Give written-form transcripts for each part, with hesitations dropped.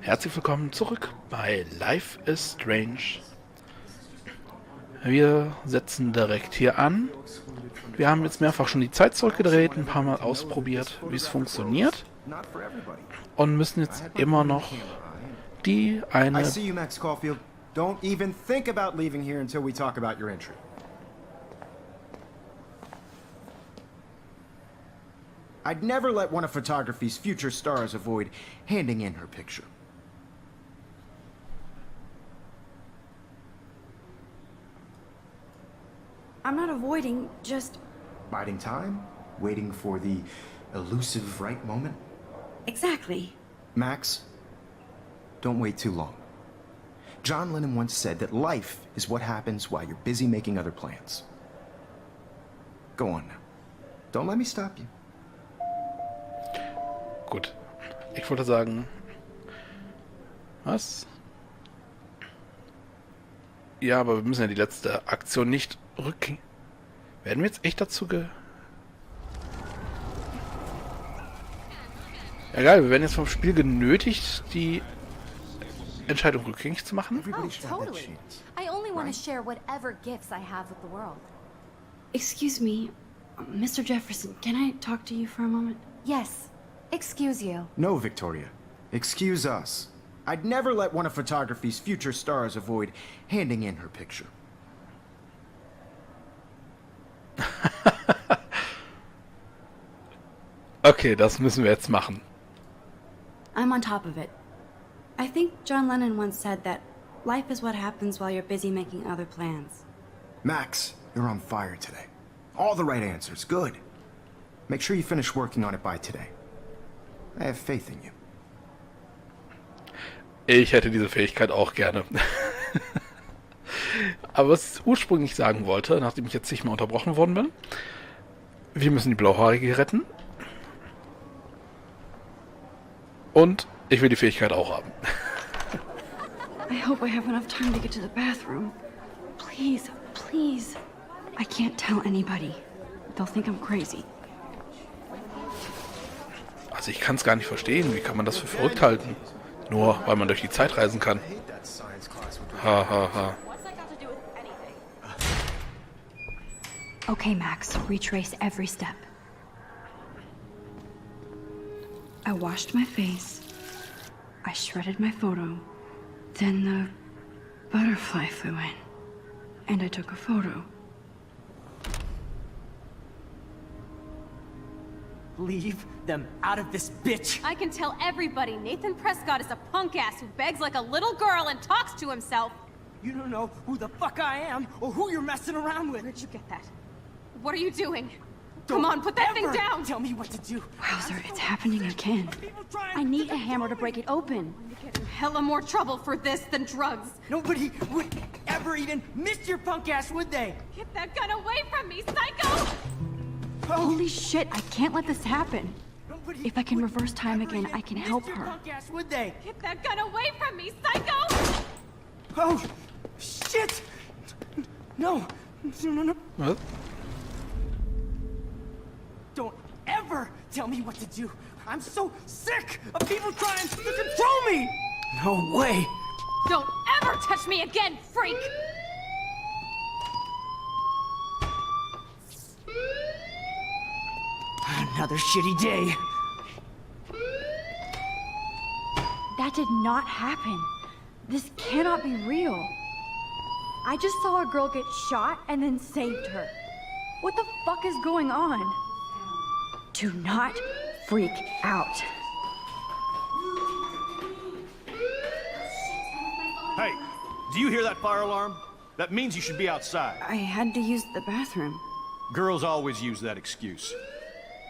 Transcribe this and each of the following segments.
Herzlich willkommen zurück bei Life is Strange. Wir setzen direkt hier an. Wir haben jetzt mehrfach schon die Zeit zurückgedreht, ein paar Mal ausprobiert, wie es funktioniert. Und müssen jetzt immer noch die eine... I see you, Max Caulfield. Don't even think about leaving here until we talk about your entry. I'd never let one of photography's future stars avoid handing in her picture. I'm not avoiding, just... Biding time? Waiting for the elusive right moment? Exactly. Max, don't wait too long. John Lennon once said that life is what happens while you're busy making other plans. Go on now. Don't let me stop you. Gut. Ich wollte sagen... Was? Ja, aber wir müssen ja die letzte Aktion nicht rück... Werden wir jetzt echt dazu Egal, wir werden jetzt vom Spiel genötigt, die Entscheidung rückgängig zu machen. Oh, totally. I only want to share whatever gifts I have with the world. Excuse me, Mr. Jefferson, can I talk to you for a moment? Yes. Excuse you. No, Victoria. Excuse us. I'd never let one of photography's future stars avoid handing in her picture. Okay, das müssen wir jetzt machen. I'm on top of it. I think John Lennon once said that life is what happens while you're busy making other plans. Max, you're on fire today. All the right answers. Good. Make sure you finish working on it by today. I have faith in you. Ich hätte diese Fähigkeit auch gerne. Aber was ich ursprünglich sagen wollte, nachdem ich jetzt nicht mehr unterbrochen worden bin, wir müssen die Blauhaarige retten. Und ich will die Fähigkeit auch haben. I hope I have enough time to get to the bathroom. Please, please. I can't tell anybody. They'll think I'm crazy. Also ich kann es gar nicht verstehen. Wie kann man das für verrückt halten? Nur weil man durch die Zeit reisen kann. Ha, ha, ha. Okay, Max, retrace every step. I washed my face. I shredded my photo. Then the butterfly flew in. And I took a photo. Leave them out of this bitch! I can tell everybody Nathan Prescott is a punk ass who begs like a little girl and talks to himself. You don't know who the fuck I am or who you're messing around with. Where'd you get that? What are you doing? Don't Come on, put that thing ever down! Tell me what to do. Wowzer, it's happening again. I need a hammer to break it open. You get in hella more trouble for this than drugs. Nobody would ever even miss your punk ass, would they? Get that gun away from me, psycho! Holy shit, I can't let this happen. Nobody If I can would reverse time ever again, even I can miss help your her. Punk ass, would they? Get that gun away from me, psycho! Oh, shit! No, no. Was? Don't ever tell me what to do. I'm so sick of people trying to control me. No way. Don't ever touch me again, freak! Another shitty day. That did not happen. This cannot be real. I just saw a girl get shot and then saved her. What the fuck is going on? Do not freak out. Hey, do you hear that fire alarm? That means you should be outside. I had to use the bathroom. Girls always use that excuse.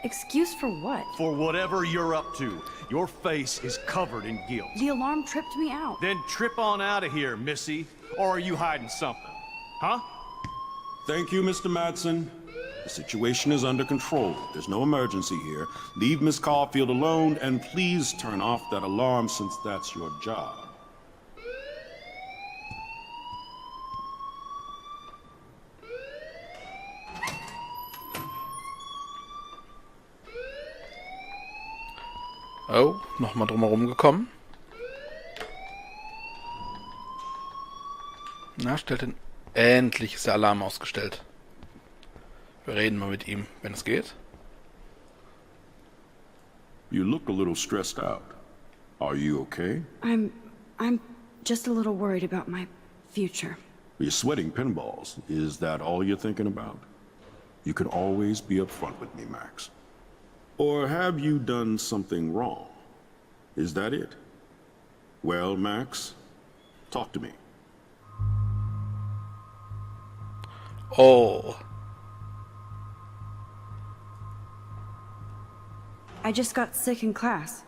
Excuse for what? For whatever you're up to, your face is covered in guilt. The alarm tripped me out. Then trip on out of here, Missy. Or are you hiding something? Huh? Thank you, Mr. Madsen. The situation is under control. There's no emergency here. Leave Miss Caulfield alone, and please turn off that alarm since that's your job. Oh, nochmal drumherum gekommen. Na, stellt den... Endlich ist der Alarm ausgestellt. Wir reden mal mit ihm, wenn es geht. You look a little stressed out. Are you okay? I'm just a little worried about my future. You're sweating pinballs. Is that all you're thinking about? You can always be upfront with me, Max. Or have you done something wrong? Is that it? Well, Max, talk to me. Oh. I just got sick in class.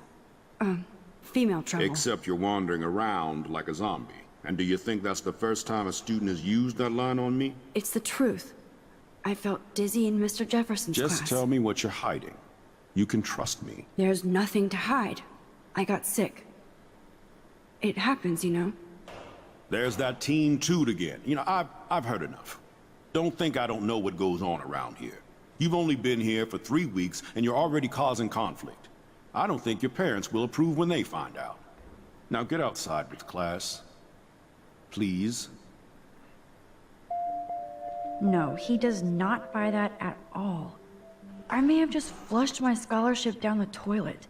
Female trouble. Except you're wandering around like a zombie. And do you think that's the first time a student has used that line on me? It's the truth. I felt dizzy in Mr. Jefferson's class. Just tell me what you're hiding. You can trust me. There's nothing to hide. I got sick. It happens, you know. There's that teen toot again. You know, I've heard enough. Don't think I don't know what goes on around here. You've only been here for 3 weeks, and you're already causing conflict. I don't think your parents will approve when they find out. Now get outside with class. Please. No, he does not buy that at all. I may have just flushed my scholarship down the toilet.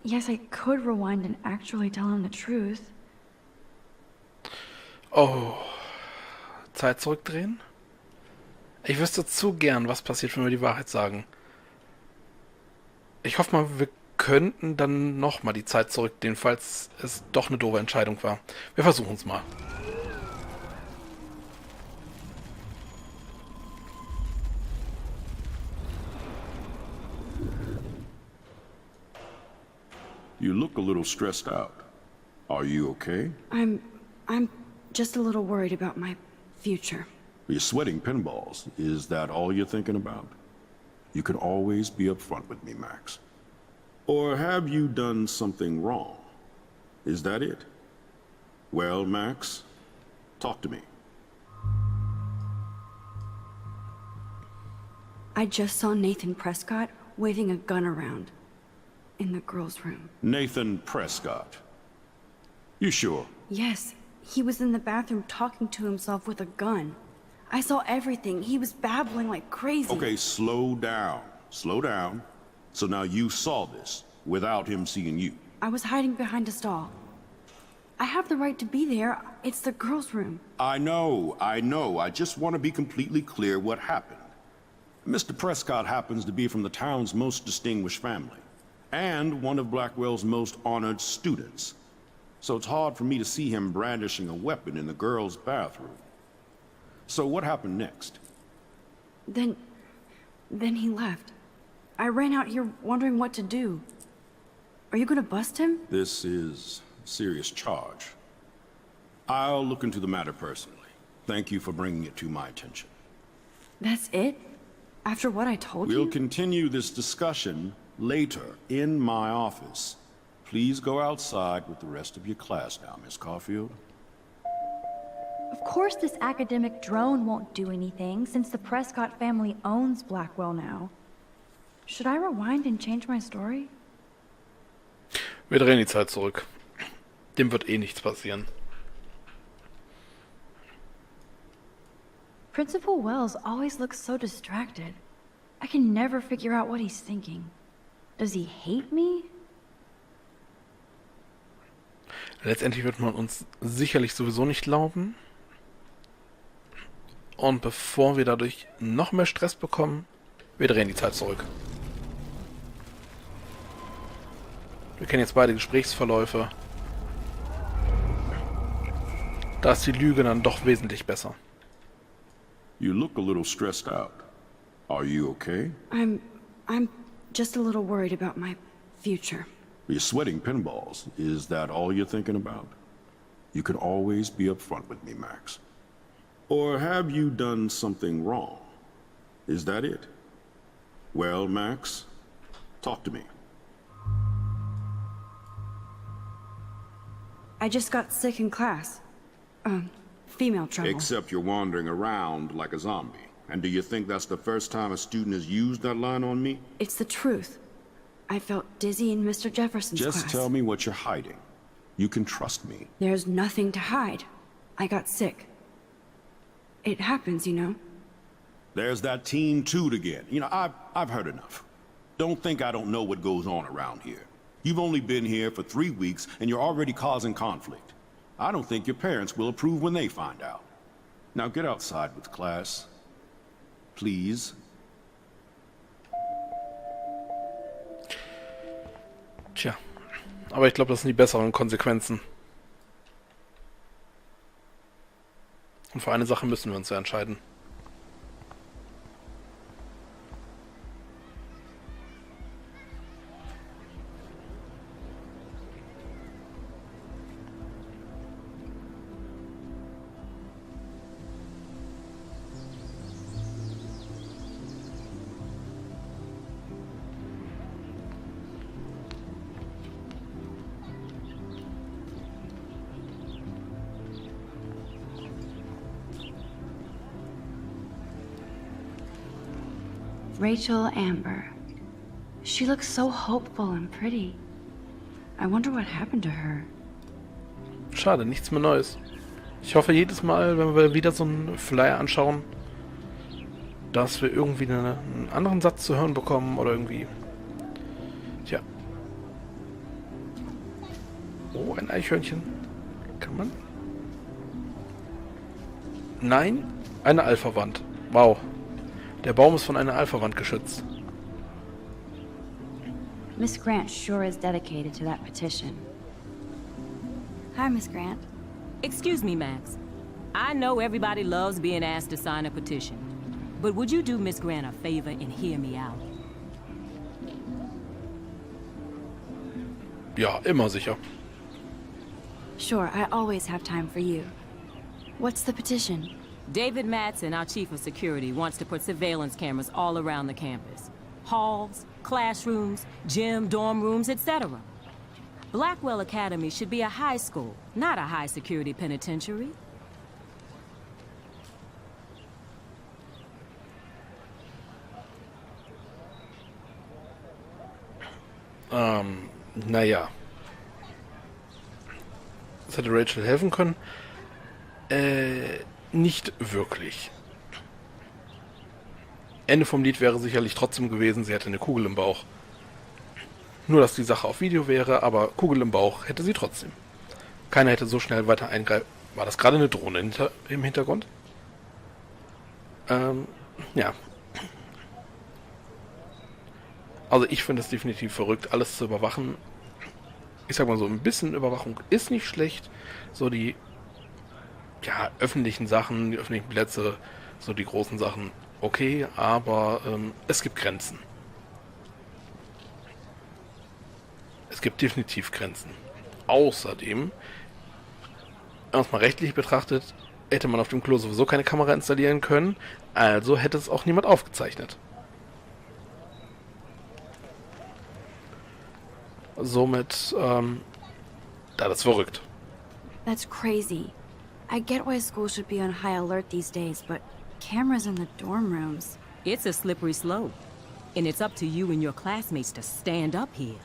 Yes, I could rewind and actually tell him the truth. Oh. Zeit zurückdrehen? Ich wüsste zu gern, was passiert, wenn wir die Wahrheit sagen. Ich hoffe mal, wir könnten dann nochmal die Zeit zurückdrehen, falls es doch eine doofe Entscheidung war. Wir versuchen es mal. You look a little stressed out. Are you okay? I'm just a little worried about my future. You're sweating pinballs. Is that all you're thinking about? You can always be upfront with me, Max. Or have you done something wrong? Is that it? Well, Max, talk to me. I just saw Nathan Prescott waving a gun around in the girls' room. Nathan Prescott. You sure? Yes, he was in the bathroom talking to himself with a gun. I saw everything. He was babbling like crazy. Okay, slow down. Slow down. So now you saw this without him seeing you. I was hiding behind a stall. I have the right to be there. It's the girls' room. I know. I just want to be completely clear what happened. Mr. Prescott happens to be from the town's most distinguished family, and one of Blackwell's most honored students. So it's hard for me to see him brandishing a weapon in the girls' bathroom. So what happened next? Then he left. I ran out here wondering what to do. Are you gonna bust him? This is a serious charge. I'll look into the matter personally. Thank you for bringing it to my attention. That's it? After what I told you? We'll continue this discussion later in my office. Please go outside with the rest of your class now, Miss Caulfield. Of course this academic drone won't do anything, since the Prescott family owns Blackwell now. Should I rewind and change my story? Wir drehen die Zeit zurück. Dem wird eh nichts passieren. Principal Wells always looks so distracted. I can never figure out what he's thinking. Does he hate me? Letztendlich wird man uns sicherlich sowieso nicht glauben. Und bevor wir dadurch noch mehr Stress bekommen, wir drehen die Zeit zurück. Wir kennen jetzt beide Gesprächsverläufe. Da ist die Lüge dann doch wesentlich besser. You look a little stressed out. Are you okay? I'm just a little worried about my future. You're sweating pinballs. Is that all you're thinking about? You can always be upfront with me, Max. Or have you done something wrong? Is that it? Well, Max, talk to me. I just got sick in class. Female trouble. Except you're wandering around like a zombie. And do you think that's the first time a student has used that line on me? It's the truth. I felt dizzy in Mr. Jefferson's class. Just tell me what you're hiding. You can trust me. There's nothing to hide. I got sick. It happens, you know. There's that teen toot again. You know, I've heard enough. Don't think I don't know what goes on around here. You've only been here for 3 weeks, and you're already causing conflict. I don't think your parents will approve when they find out. Now get outside with class. Please. Tja, aber ich glaube, das sind die besseren Konsequenzen. Und für eine Sache müssen wir uns ja entscheiden. Rachel Amber. She looks so hopeful and pretty. I wonder what happened to her. Schade, nichts mehr Neues. Ich hoffe jedes Mal, wenn wir wieder so einen Flyer anschauen, dass wir irgendwie einen anderen Satz zu hören bekommen oder irgendwie... Tja. Oh, ein Eichhörnchen. Kann man? Nein, eine Alpha-Wand. Wow. Der Baum ist von einer Alpha-Wand geschützt. Miss Grant sure is dedicated to that petition. Hi, Miss Grant. Excuse me, Max. I know everybody loves being asked to sign a petition. But would you do Miss Grant a favor and hear me out? Ja, immer sicher. Sure, I always have time for you. What's the petition? David Madsen, our chief of security, wants to put surveillance cameras all around the campus. Halls, classrooms, gym, dorm rooms, etc. Blackwell Academy should be a high school, not a high-security penitentiary. Naja. Das hätte Rachel helfen können. Nicht wirklich. Ende vom Lied wäre sicherlich trotzdem gewesen, sie hätte eine Kugel im Bauch. Nur, dass die Sache auf Video wäre, aber Kugel im Bauch hätte sie trotzdem. Keiner hätte so schnell weiter eingreifen. War das gerade eine Drohne im Hintergrund? Ja. Also ich finde es definitiv verrückt, alles zu überwachen. Ich sag mal so, ein bisschen Überwachung ist nicht schlecht. So die öffentlichen Sachen, die öffentlichen Plätze, so die großen Sachen, okay, aber es gibt Grenzen. Es gibt definitiv Grenzen. Außerdem, erstmal rechtlich betrachtet, hätte man auf dem Klo sowieso keine Kamera installieren können, also hätte es auch niemand aufgezeichnet. Somit, das ist verrückt. That's crazy. I get why school should be on high alert these days, but cameras in the dorm rooms... It's a slippery slope, and it's up to you and your classmates to stand up here.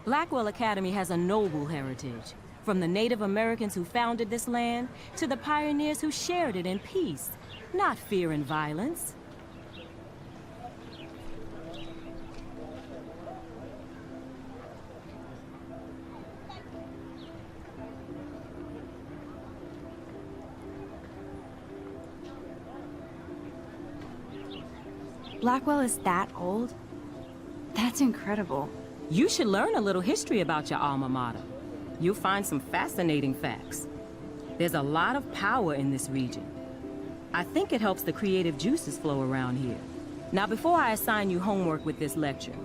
Blackwell Academy has a noble heritage, from the Native Americans who founded this land to the pioneers who shared it in peace, not fear and violence. Blackwell is that old? That's incredible. You should learn a little history about your alma mater. You'll find some fascinating facts. There's a lot of power in this region. I think it helps the creative juices flow around here. Now, before I assign you homework with this lecture,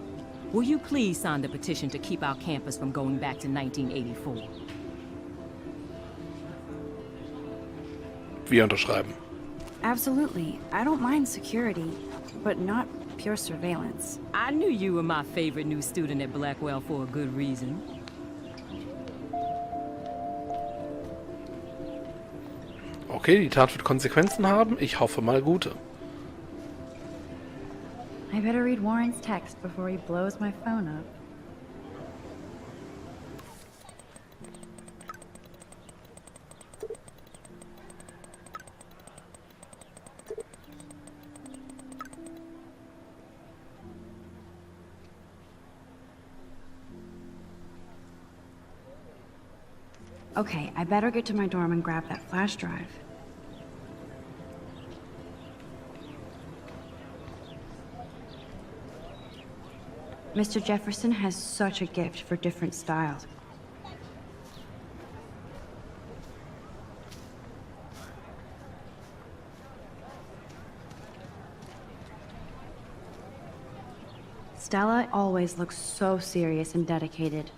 will you please sign the petition to keep our campus from going back to 1984? Wir unterschreiben. Absolutely. I don't mind security, but not pure surveillance. I knew you were my favorite new student at Blackwell for a good reason. Okay, die Tat wird Konsequenzen haben. Ich hoffe mal gute. I better read Warren's text before he blows my phone up. Okay, I better get to my dorm and grab that flash drive. Mr. Jefferson has such a gift for different styles. Stella always looks so serious and dedicated.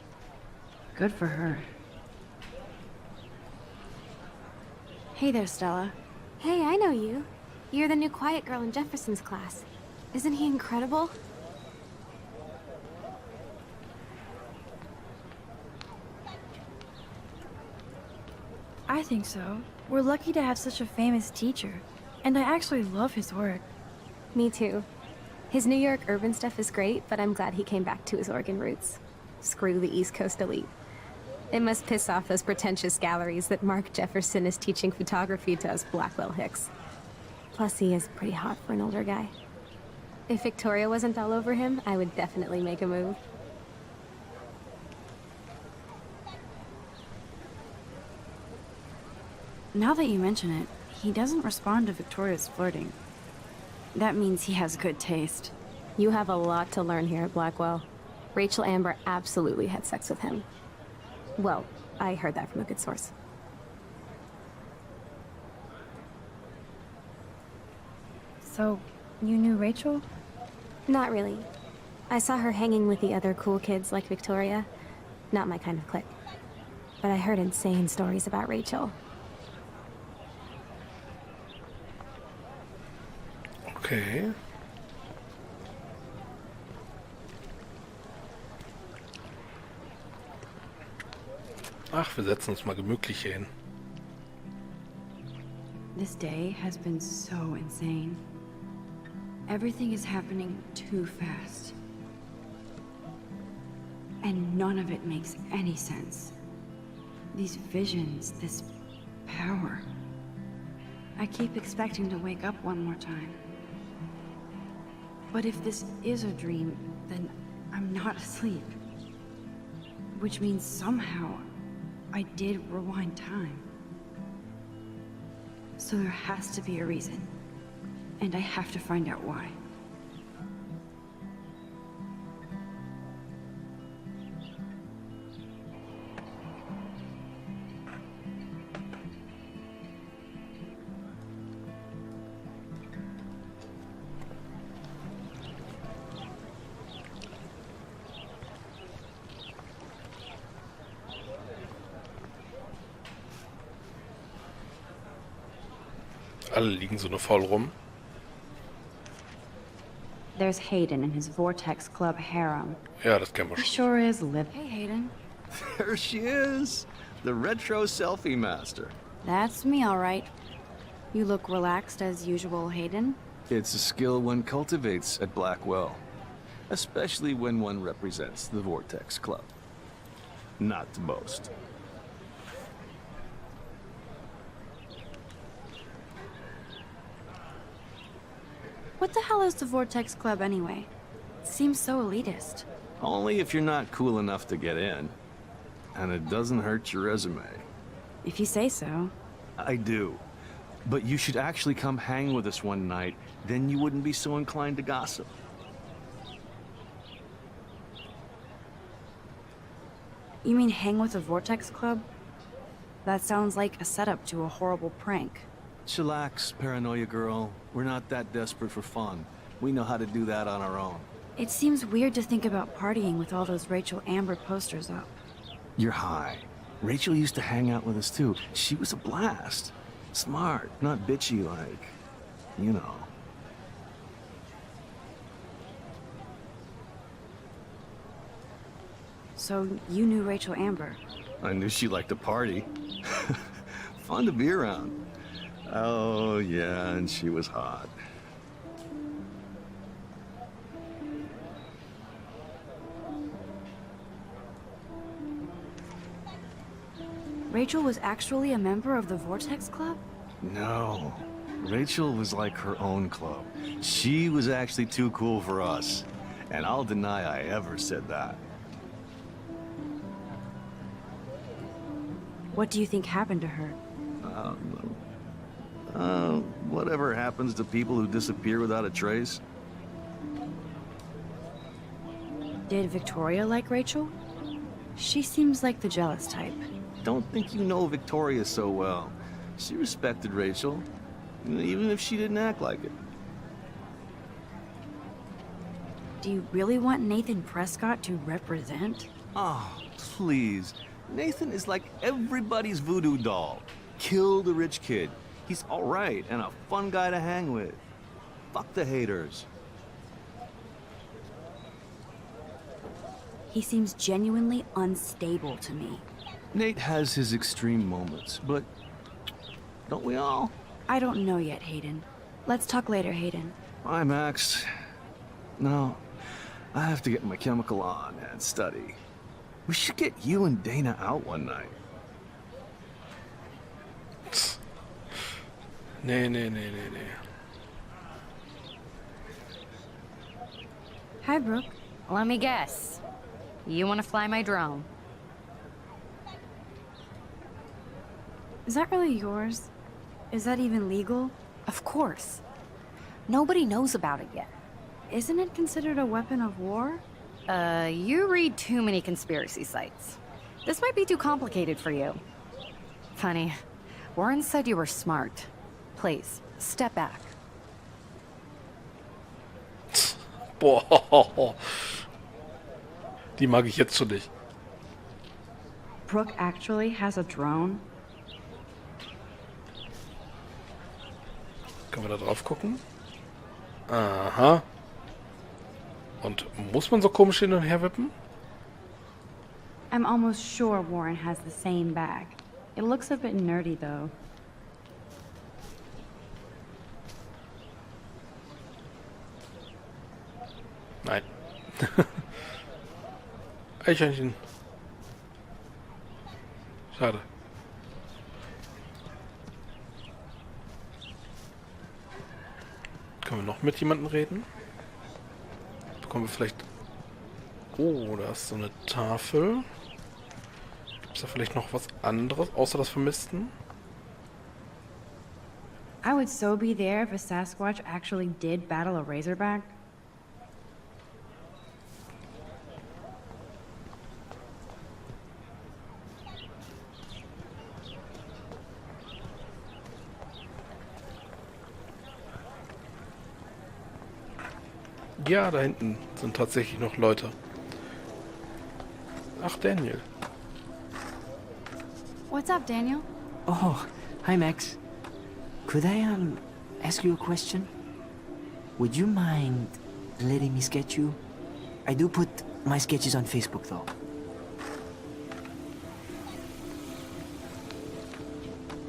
Good for her. Hey there, Stella. Hey, I know you. You're the new quiet girl in Jefferson's class. Isn't he incredible? I think so. We're lucky to have such a famous teacher. And I actually love his work. Me too. His New York urban stuff is great, but I'm glad he came back to his Oregon roots. Screw the East Coast elite. It must piss off those pretentious galleries that Mark Jefferson is teaching photography to us Blackwell hicks. Plus, he is pretty hot for an older guy. If Victoria wasn't all over him, I would definitely make a move. Now that you mention it, he doesn't respond to Victoria's flirting. That means he has good taste. You have a lot to learn here at Blackwell. Rachel Amber absolutely had sex with him. Well, I heard that from a good source. So, you knew Rachel? Not really. I saw her hanging with the other cool kids like Victoria. Not my kind of clique. But I heard insane stories about Rachel. Okay. Ach, wir setzen uns mal gemütlich hier hin. This day has been so insane. Everything is happening too fast. And none of it makes any sense. These visions, this power. I keep expecting to wake up one more time. But if this is a dream, then I'm not asleep. Which means somehow I did rewind time. So there has to be a reason. And I have to find out why. Alle liegen so nur faul rum. There's Hayden and his Vortex Club harem. Ja, das kennen wir He schon. sure is Hey, Hayden. There she is, the retro selfie master. That's me, all right. You look relaxed as usual, Hayden. It's a skill one cultivates at Blackwell, especially when one represents the Vortex Club. Not to boast. What the hell is the Vortex Club anyway? It seems so elitist. Only if you're not cool enough to get in. And it doesn't hurt your resume. If you say so. I do. But you should actually come hang with us one night, then you wouldn't be so inclined to gossip. You mean hang with the Vortex Club? That sounds like a setup to a horrible prank. Chillax, paranoia girl. We're not that desperate for fun. We know how to do that on our own. It seems weird to think about partying with all those Rachel Amber posters up. You're high. Rachel used to hang out with us too. She was a blast. Smart, not bitchy like, you know. So you knew Rachel Amber? I knew she liked to party. Fun to be around. Oh, yeah, and she was hot. Rachel was actually a member of the Vortex Club? No. Rachel was like her own club. She was actually too cool for us. And I'll deny I ever said that. What do you think happened to her? Whatever happens to people who disappear without a trace? Did Victoria like Rachel? She seems like the jealous type. Don't think you know Victoria so well. She respected Rachel, even if she didn't act like it. Do you really want Nathan Prescott to represent? Oh, please. Nathan is like everybody's voodoo doll. Kill the rich kid. He's all right and a fun guy to hang with. Fuck the haters. He seems genuinely unstable to me. Nate has his extreme moments, but don't we all? I don't know yet, Hayden. Let's talk later, Hayden. Bye, Max. No, I have to get my chemical on and study. We should get you and Dana out one night. Nee. Hi, Brooke. Let me guess. You want to fly my drone? Is that really yours? Is that even legal? Of course. Nobody knows about it yet. Isn't it considered a weapon of war? You read too many conspiracy sites. This might be too complicated for you. Funny, Warren said you were smart. Please, step back. Boah. Die mag ich jetzt schon nicht. Brooke actually has a drone? Können wir da drauf gucken? Aha. Und muss man so komisch hin und her wippen? I'm almost sure Warren has the same bag. It looks a bit nerdy, though. Nein. Eichhörnchen. Schade. Können wir noch mit jemandem reden? Bekommen wir vielleicht... Oh, da ist so eine Tafel. Gibt es da vielleicht noch was anderes, außer das Vermissten? I would so be there if a Sasquatch actually did battle a Razorback. Ja, da hinten sind tatsächlich noch Leute. Ach, Daniel. What's up, Daniel? Oh, hi Max. Could I, ask you a question? Would you mind letting me sketch you? I do put my sketches on Facebook, though.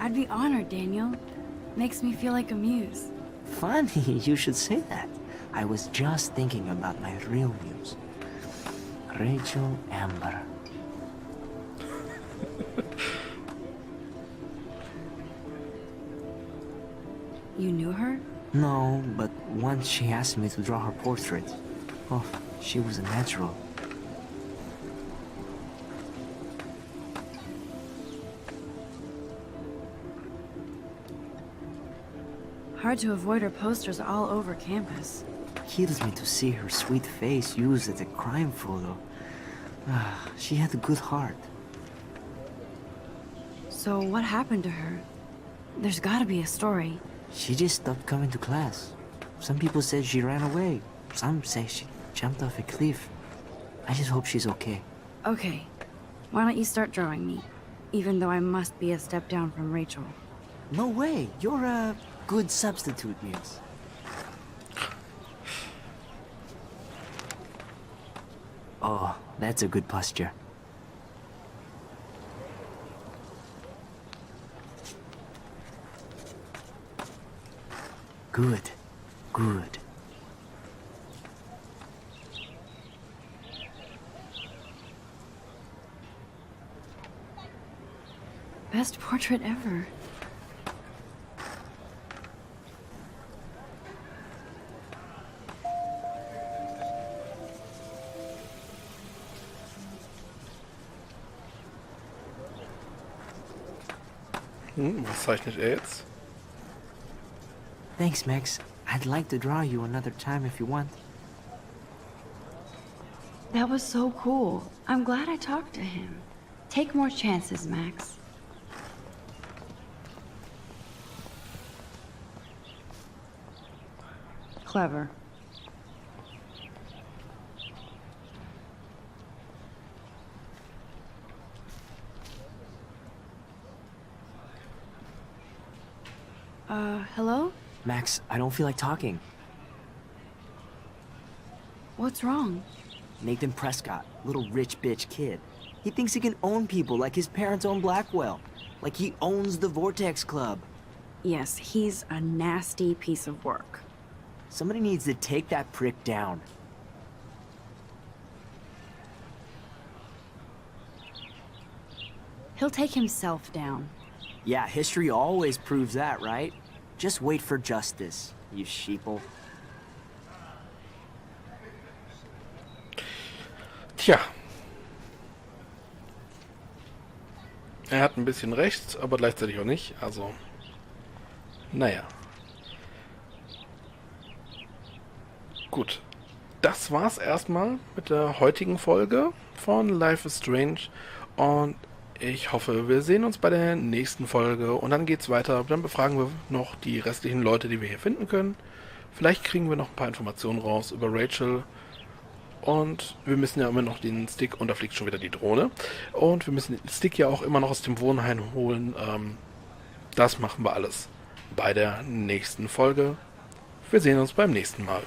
I'd be honored, Daniel. Makes me feel like a muse. Funny, you should say that. I was just thinking about my real muse. Rachel Amber. You knew her? No, but once she asked me to draw her portrait. Oh, she was a natural. Hard to avoid her posters all over campus. Kills me to see her sweet face used as a crime photo. Ah, she had a good heart. So what happened to her? There's gotta be a story. She just stopped coming to class. Some people said she ran away. Some say she jumped off a cliff. I just hope she's okay. Okay. Why don't you start drawing me? Even though I must be a step down from Rachel. No way. You're a good substitute, Muse. Oh, that's a good posture. Good. Good. Best portrait ever. Was zeichnet er jetzt? Thanks, Max. I'd like to draw you another time if you want. That was so cool. I'm glad I talked to him. Take more chances, Max. Clever. Hello? Max, I don't feel like talking. What's wrong? Nathan Prescott, little rich bitch kid. He thinks he can own people like his parents own Blackwell. Like he owns the Vortex Club. Yes, he's a nasty piece of work. Somebody needs to take that prick down. He'll take himself down. Yeah, history always proves that, right? Just wait for justice, you sheeple. Tja. Er hat ein bisschen recht, aber gleichzeitig auch nicht. Also, naja. Gut. Das war's erstmal mit der heutigen Folge von Life is Strange. Und ich hoffe, wir sehen uns bei der nächsten Folge. Und dann geht's weiter. Dann befragen wir noch die restlichen Leute, die wir hier finden können. Vielleicht kriegen wir noch ein paar Informationen raus über Rachel. Und wir müssen ja immer noch den Stick, und da fliegt schon wieder die Drohne. Und wir müssen den Stick ja auch immer noch aus dem Wohnheim holen. Das machen wir alles bei der nächsten Folge. Wir sehen uns beim nächsten Mal.